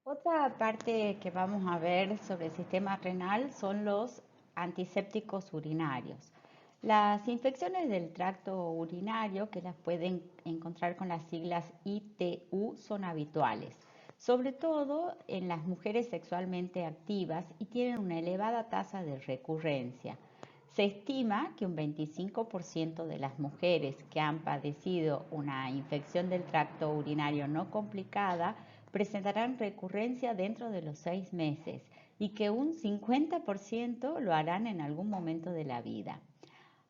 Otra parte que vamos a ver sobre el sistema renal son los antisépticos urinarios. Las infecciones del tracto urinario, que las pueden encontrar con las siglas ITU, son habituales, sobre todo en las mujeres sexualmente activas y tienen una elevada tasa de recurrencia. Se estima que un 25% de las mujeres que han padecido una infección del tracto urinario no complicada presentarán recurrencia dentro de los 6 meses y que un 50% lo harán en algún momento de la vida.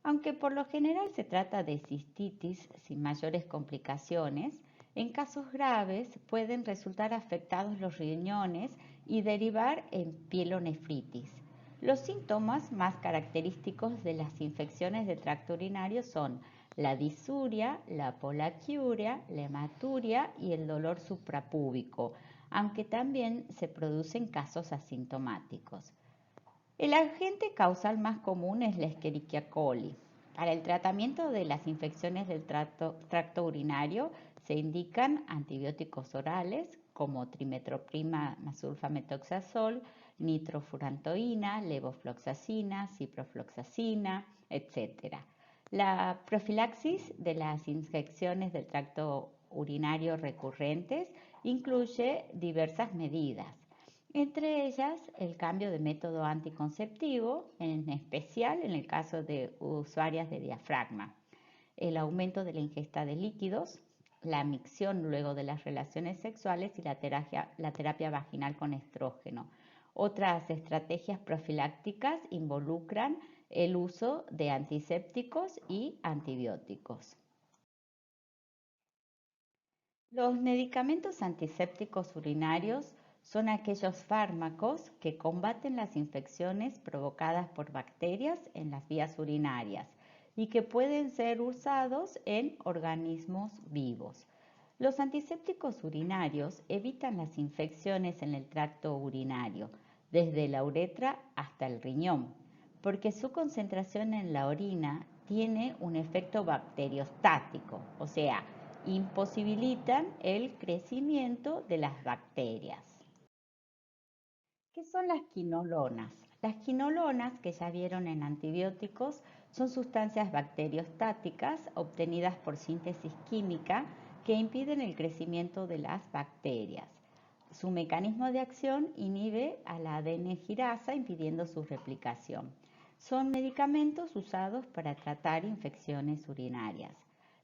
Aunque por lo general se trata de cistitis sin mayores complicaciones, en casos graves pueden resultar afectados los riñones y derivar en pielonefritis. Los síntomas más característicos de las infecciones de tracto urinario son la disuria, la polaquiuria, la hematuria y el dolor suprapúbico, aunque también se producen casos asintomáticos. El agente causal más común es la Escherichia coli. Para el tratamiento de las infecciones del tracto urinario se indican antibióticos orales como trimetoprim, sulfamethoxazol, nitrofurantoína, levofloxacina, ciprofloxacina, etc. La profilaxis de las infecciones del tracto urinario recurrentes incluye diversas medidas, entre ellas el cambio de método anticonceptivo, en especial en el caso de usuarias de diafragma, el aumento de la ingesta de líquidos, la micción luego de las relaciones sexuales y la terapia vaginal con estrógeno. Otras estrategias profilácticas involucran el uso de antisépticos y antibióticos. Los medicamentos antisépticos urinarios son aquellos fármacos que combaten las infecciones provocadas por bacterias en las vías urinarias y que pueden ser usados en organismos vivos. Los antisépticos urinarios evitan las infecciones en el tracto urinario, desde la uretra hasta el riñón, porque su concentración en la orina tiene un efecto bacteriostático, o sea, imposibilitan el crecimiento de las bacterias. ¿Qué son las quinolonas? Las quinolonas, que ya vieron en antibióticos, son sustancias bacteriostáticas obtenidas por síntesis química que impiden el crecimiento de las bacterias. Su mecanismo de acción inhibe a la ADN girasa impidiendo su replicación. Son medicamentos usados para tratar infecciones urinarias.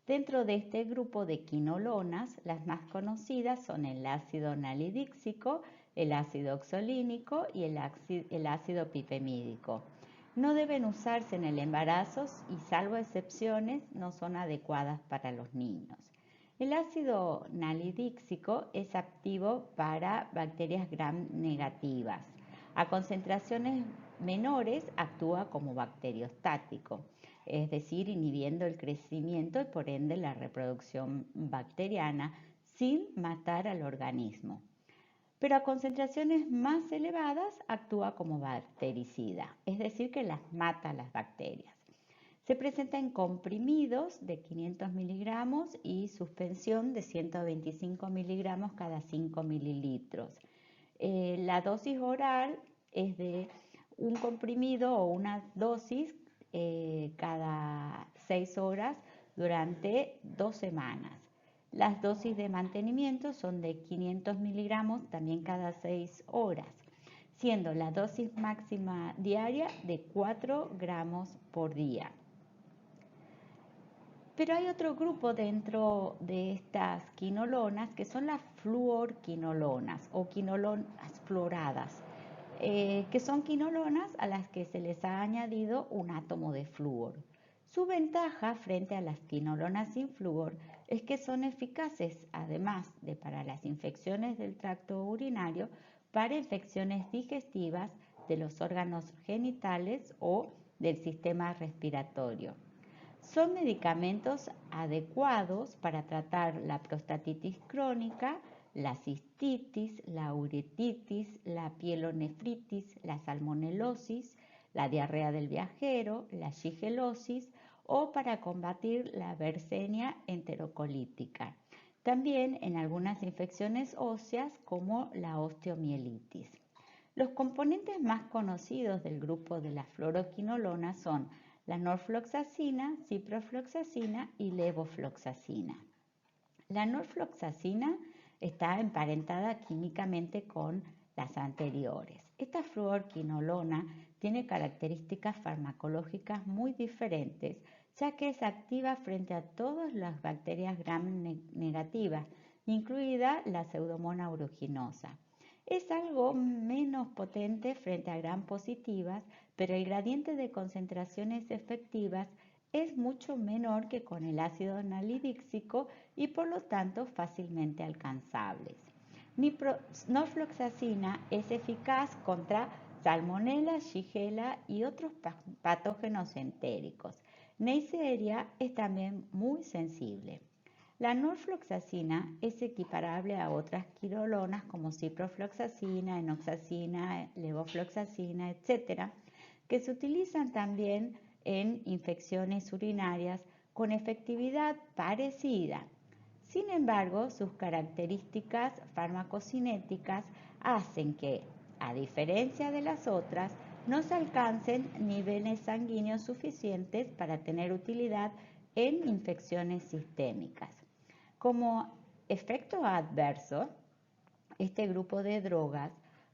Dentro de este grupo de quinolonas, las más conocidas son el ácido nalidíxico, el ácido oxolínico y el ácido pipemídico. No deben usarse en el embarazo y, salvo excepciones, no son adecuadas para los niños. El ácido nalidíxico es activo para bacterias gram negativas. A concentraciones menores actúa como bacteriostático, es decir, inhibiendo el crecimiento y por ende la reproducción bacteriana sin matar al organismo. Pero a concentraciones más elevadas actúa como bactericida, es decir, que las mata a las bacterias. Se presenta en comprimidos de 500 miligramos y suspensión de 125 miligramos cada 5 mililitros. La dosis oral es de un comprimido o una dosis cada 6 horas durante 2 semanas. Las dosis de mantenimiento son de 500 miligramos también cada 6 horas, siendo la dosis máxima diaria de 4 gramos por día. Pero hay otro grupo dentro de estas quinolonas que son las fluorquinolonas o quinolonas fluoradas, que son quinolonas a las que se les ha añadido un átomo de flúor. Su ventaja frente a las quinolonas sin flúor es que son eficaces, además de para las infecciones del tracto urinario, para infecciones digestivas de los órganos genitales o del sistema respiratorio. Son medicamentos adecuados para tratar la prostatitis crónica, la cistitis, la uretitis, la pielonefritis, la salmonelosis, la diarrea del viajero, la shigelosis o para combatir la Yersinia enterocolítica. también en algunas infecciones óseas como la osteomielitis. Los componentes más conocidos del grupo de la fluoroquinolona son la norfloxacina, ciprofloxacina y levofloxacina. La norfloxacina está emparentada químicamente con las anteriores. Esta fluoroquinolona tiene características farmacológicas muy diferentes, ya que es activa frente a todas las bacterias gram negativas, incluida la Pseudomonas aeruginosa. Es algo menos potente frente a gram positivas, pero el gradiente de concentraciones efectivas es mucho menor que con el ácido nalidíxico y por lo tanto fácilmente alcanzables. Norfloxacina es eficaz contra Salmonella, Shigella y otros patógenos entéricos. Neisseria es también muy sensible. La norfloxacina es equiparable a otras quinolonas como ciprofloxacina, enoxacina, levofloxacina, etc., que se utilizan también en infecciones urinarias con efectividad parecida. Sin embargo, sus características farmacocinéticas hacen que, a diferencia de las otras, no se alcancen niveles sanguíneos suficientes para tener utilidad en infecciones sistémicas. Como efecto adverso, este grupo de drogas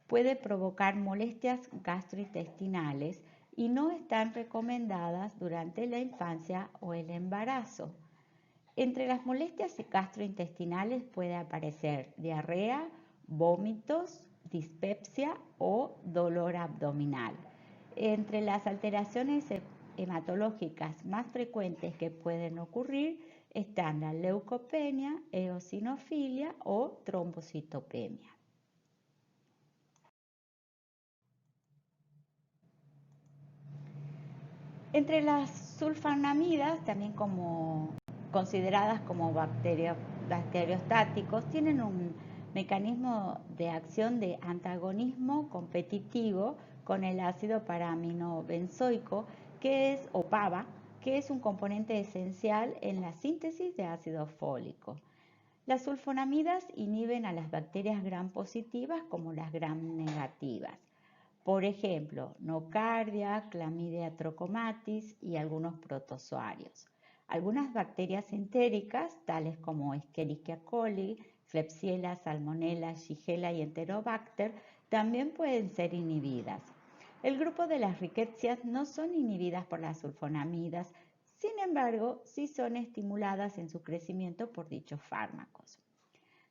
puede provocar molestias gastrointestinales y no están recomendadas durante la infancia o el embarazo. Entre las molestias gastrointestinales puede aparecer diarrea, vómitos, dispepsia o dolor abdominal. Entre las alteraciones hematológicas más frecuentes que pueden ocurrir están la leucopenia, eosinofilia o trombocitopenia. Entre las sulfonamidas, también consideradas como bacteriostáticos, tienen un mecanismo de acción de antagonismo competitivo con el ácido paraaminobenzoico, o PABA, que es un componente esencial en la síntesis de ácido fólico. Las sulfonamidas inhiben a las bacterias gram positivas como las gram negativas. Por ejemplo, nocardia, clamidia trachomatis y algunos protozoarios. Algunas bacterias entéricas, tales como Escherichia coli, Klebsiella, Salmonella, Shigella y Enterobacter, también pueden ser inhibidas. El grupo de las rickettsias no son inhibidas por las sulfonamidas, sin embargo, sí son estimuladas en su crecimiento por dichos fármacos.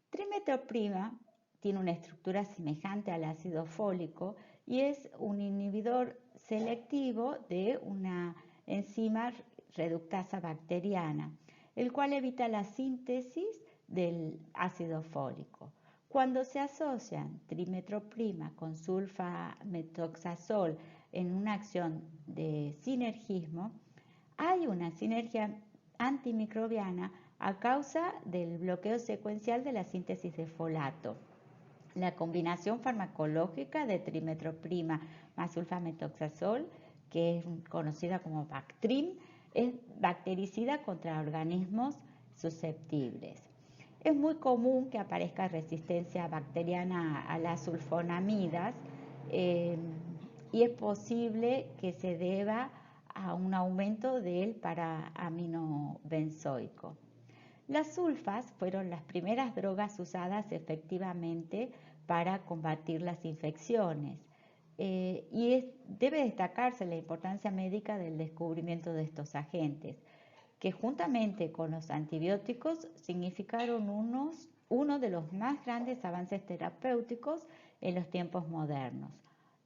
Trimetroprima tiene una estructura semejante al ácido fólico y es un inhibidor selectivo de una enzima reductasa bacteriana, el cual evita la síntesis del ácido fólico. Cuando se asocian trimetroprima con sulfametoxazol en una acción de sinergismo, hay una sinergia antimicrobiana a causa del bloqueo secuencial de la síntesis de folato. La combinación farmacológica de trimetroprima más sulfametoxazol, que es conocida como Bactrim, es bactericida contra organismos susceptibles. Es muy común que aparezca resistencia bacteriana a las sulfonamidas y es posible que se deba a un aumento del paraaminobenzoico. Las sulfas fueron las primeras drogas usadas efectivamente para combatir las infecciones debe destacarse la importancia médica del descubrimiento de estos agentes, que juntamente con los antibióticos significaron uno de los más grandes avances terapéuticos en los tiempos modernos.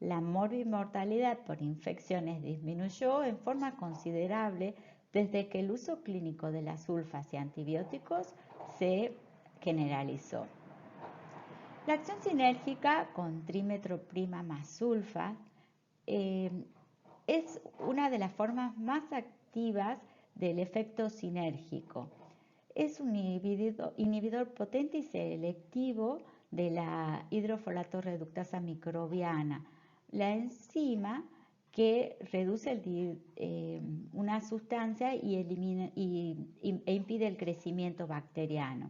La mortalidad por infecciones disminuyó en forma considerable desde que el uso clínico de las sulfas y antibióticos se generalizó. La acción sinérgica con trimetroprima más sulfa es una de las formas más activas del efecto sinérgico. Es un inhibidor potente y selectivo de la hidrofolato reductasa microbiana, la enzima que reduce una sustancia e impide el crecimiento bacteriano.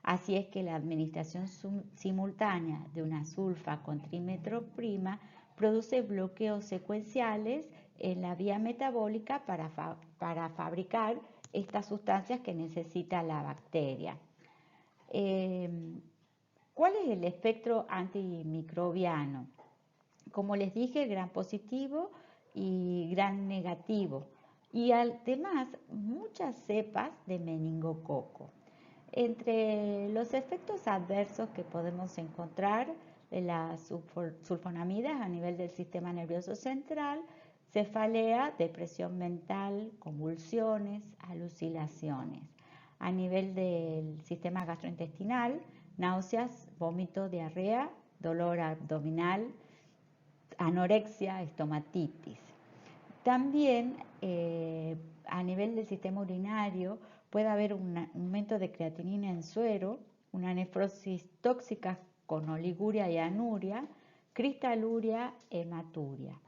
Así es que la administración simultánea de una sulfa con trimetoprima produce bloqueos secuenciales en la vía metabólica para fabricar estas sustancias que necesita la bacteria. ¿Cuál es el espectro antimicrobiano? Como les dije, gran positivo y gran negativo. Y además, muchas cepas de meningococo. Entre los efectos adversos que podemos encontrar de las sulfonamidas a nivel del sistema nervioso central, cefalea, depresión mental, convulsiones, alucinaciones. A nivel del sistema gastrointestinal, náuseas, vómito, diarrea, dolor abdominal, anorexia, estomatitis. También a nivel del sistema urinario puede haber un aumento de creatinina en suero, una nefrosis tóxica con oliguria y anuria, cristaluria, hematuria.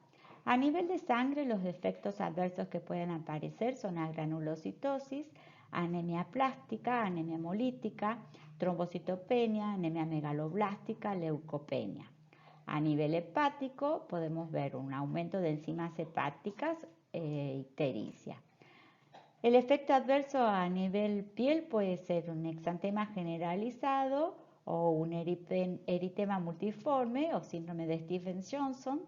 A nivel de sangre, los efectos adversos que pueden aparecer son la granulocitosis, anemia plástica, anemia hemolítica, trombocitopenia, anemia megaloblástica, leucopenia. A nivel hepático podemos ver un aumento de enzimas hepáticas e ictericia. El efecto adverso a nivel piel puede ser un exantema generalizado o un eritema multiforme o síndrome de Stevens-Johnson,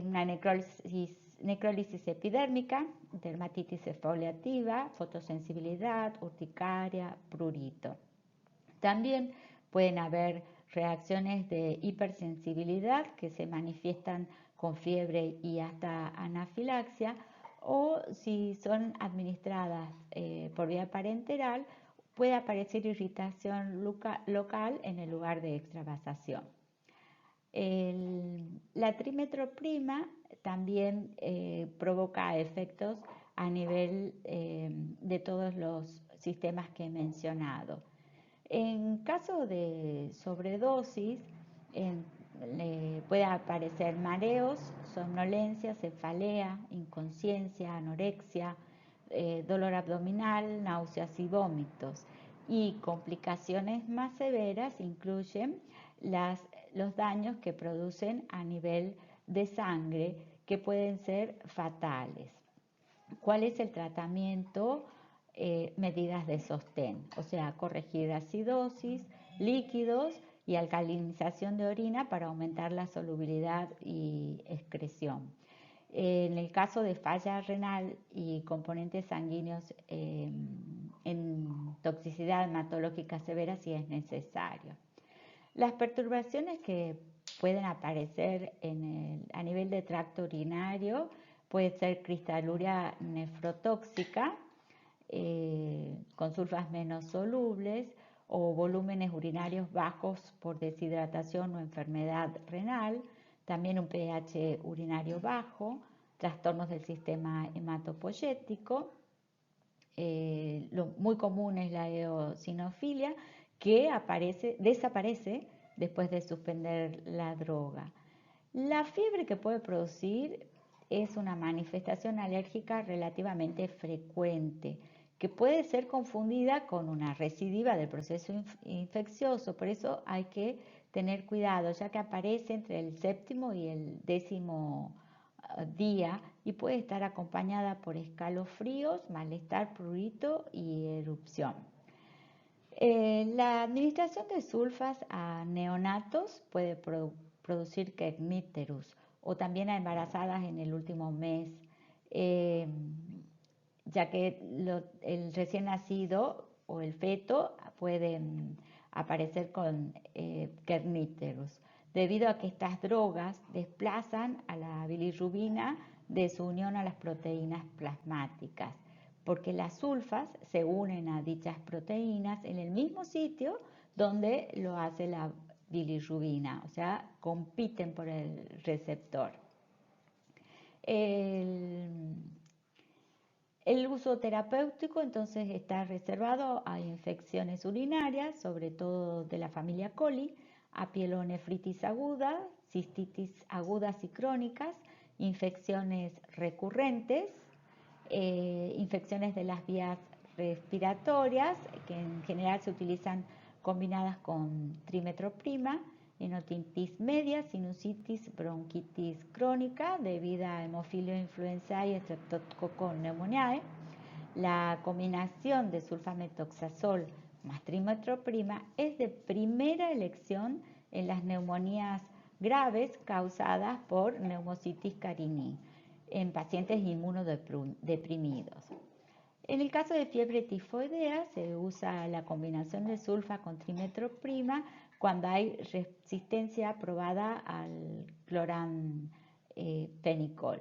una necrólisis epidérmica, dermatitis exfoliativa, fotosensibilidad, urticaria, prurito. También pueden haber reacciones de hipersensibilidad que se manifiestan con fiebre y hasta anafilaxia, o si son administradas por vía parenteral, puede aparecer irritación local en el lugar de extravasación. La trimetoprima también provoca efectos a nivel de todos los sistemas que he mencionado. En caso de sobredosis, puede aparecer mareos, somnolencia, cefalea, inconsciencia, anorexia, dolor abdominal, náuseas y vómitos. Y complicaciones más severas incluyen los daños que producen a nivel de sangre, que pueden ser fatales. ¿Cuál es el tratamiento? Medidas de sostén, o sea, corregir acidosis, líquidos y alcalinización de orina para aumentar la solubilidad y excreción. En el caso de falla renal y componentes sanguíneos en toxicidad hematológica severa, si es necesario. Las perturbaciones que pueden aparecer a nivel de tracto urinario puede ser cristaluria nefrotóxica, con sulfas menos solubles, o volúmenes urinarios bajos por deshidratación o enfermedad renal, también un pH urinario bajo, trastornos del sistema hematopoyético, lo muy común es la eosinofilia, que desaparece después de suspender la droga. La fiebre que puede producir es una manifestación alérgica relativamente frecuente, que puede ser confundida con una recidiva del proceso infeccioso. Por eso hay que tener cuidado, ya que aparece entre el 7º y el 10º día y puede estar acompañada por escalofríos, malestar, prurito y erupción. La administración de sulfas a neonatos puede producir kernípterus, o también a embarazadas en el último mes, ya que el recién nacido o el feto puede aparecer con kernípterus, debido a que estas drogas desplazan a la bilirrubina de su unión a las proteínas plasmáticas, porque las sulfas se unen a dichas proteínas en el mismo sitio donde lo hace la bilirrubina, o sea, compiten por el receptor. El uso terapéutico entonces está reservado a infecciones urinarias, sobre todo de la familia coli, a pielonefritis aguda, cistitis agudas y crónicas, infecciones recurrentes, infecciones de las vías respiratorias, que en general se utilizan combinadas con trimetroprima, enotitis media, sinusitis, bronquitis crónica debida a Haemophilus influenzae y Streptococcus pneumoniae. La combinación de sulfametoxazol más trimetroprima es de primera elección en las neumonías graves causadas por Pneumocystis carinii en pacientes inmunodeprimidos. En el caso de fiebre tifoidea se usa la combinación de sulfa con trimetroprima cuando hay resistencia probada al cloranfenicol.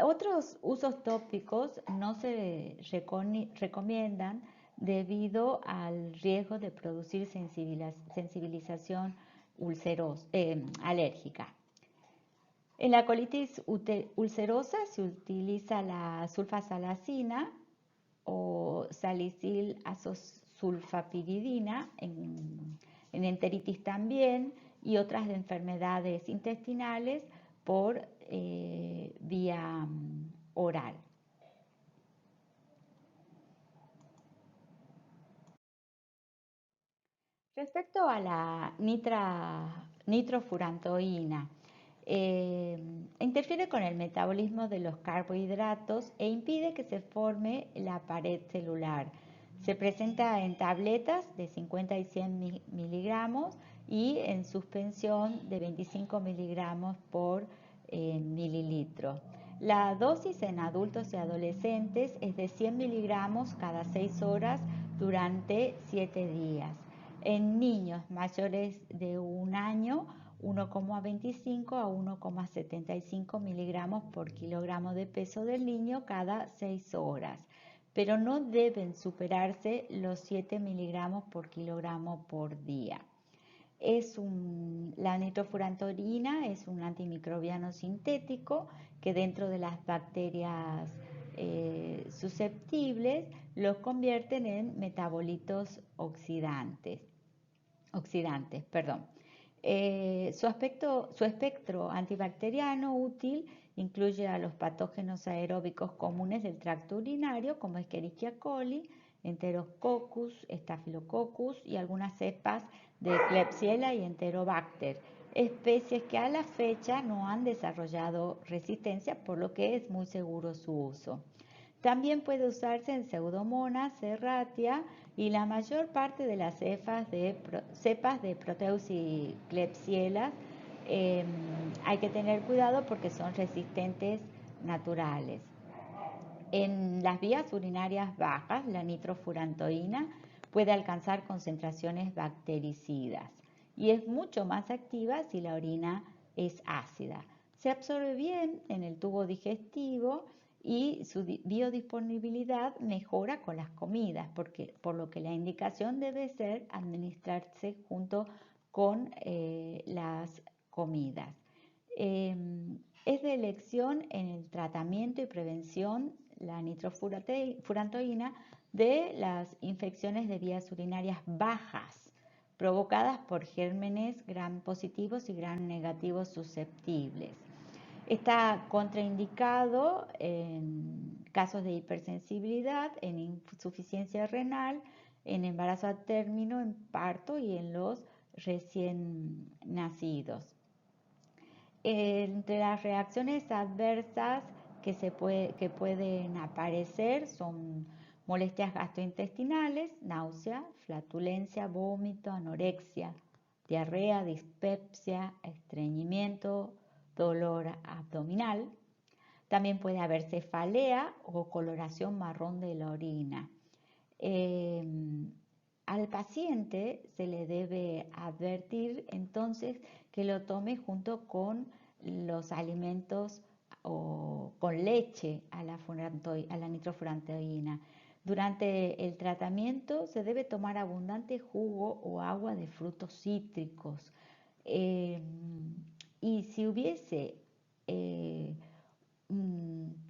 Otros usos tópicos no se recomiendan debido al riesgo de producir sensibilización alérgica. En la colitis ulcerosa se utiliza la sulfasalacina o salicil azosulfapiridina, en enteritis también, y otras enfermedades intestinales por vía oral. Respecto a la nitrofurantoína, interfiere con el metabolismo de los carbohidratos e impide que se forme la pared celular. Se presenta en tabletas de 50 y 100 miligramos y en suspensión de 25 miligramos por mililitro. La dosis en adultos y adolescentes es de 100 miligramos cada 6 horas durante 7 días. En niños mayores de un año, 1,25 a 1,75 miligramos por kilogramo de peso del niño cada 6 horas, pero no deben superarse los 7 miligramos por kilogramo por día. La nitrofurantoína es un antimicrobiano sintético que dentro de las bacterias susceptibles los convierten en metabolitos oxidantes. Su espectro antibacteriano útil incluye a los patógenos aeróbicos comunes del tracto urinario como Escherichia coli, Enterococcus, Staphylococcus y algunas cepas de Klebsiella y Enterobacter, especies que a la fecha no han desarrollado resistencia, por lo que es muy seguro su uso. También puede usarse en Pseudomonas serratia y la mayor parte de las cepas de Proteus y Klebsiella. Hay que tener cuidado porque son resistentes naturales. En las vías urinarias bajas, la nitrofurantoína puede alcanzar concentraciones bactericidas y es mucho más activa si la orina es ácida. Se absorbe bien en el tubo digestivo y su biodisponibilidad mejora con las comidas, por lo que la indicación debe ser administrarse junto con las comidas. Es de elección en el tratamiento y prevención la nitrofurantoína de las infecciones de vías urinarias bajas provocadas por gérmenes gram positivos y gram negativos susceptibles. Está contraindicado en casos de hipersensibilidad, en insuficiencia renal, en embarazo a término, en parto y en los recién nacidos. Entre las reacciones adversas que pueden aparecer son molestias gastrointestinales, náusea, flatulencia, vómito, anorexia, diarrea, dispepsia, estreñimiento, dolor abdominal. También puede haber cefalea o coloración marrón de la orina. Al paciente se le debe advertir entonces que lo tome junto con los alimentos o con leche a la nitrofurantoína. Durante el tratamiento se debe tomar abundante jugo o agua de frutos cítricos. Y si hubiese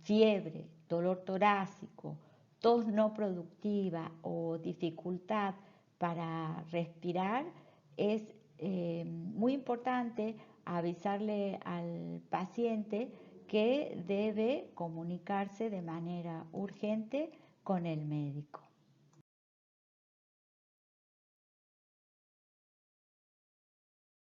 fiebre, dolor torácico, tos no productiva o dificultad para respirar, es muy importante avisarle al paciente que debe comunicarse de manera urgente con el médico.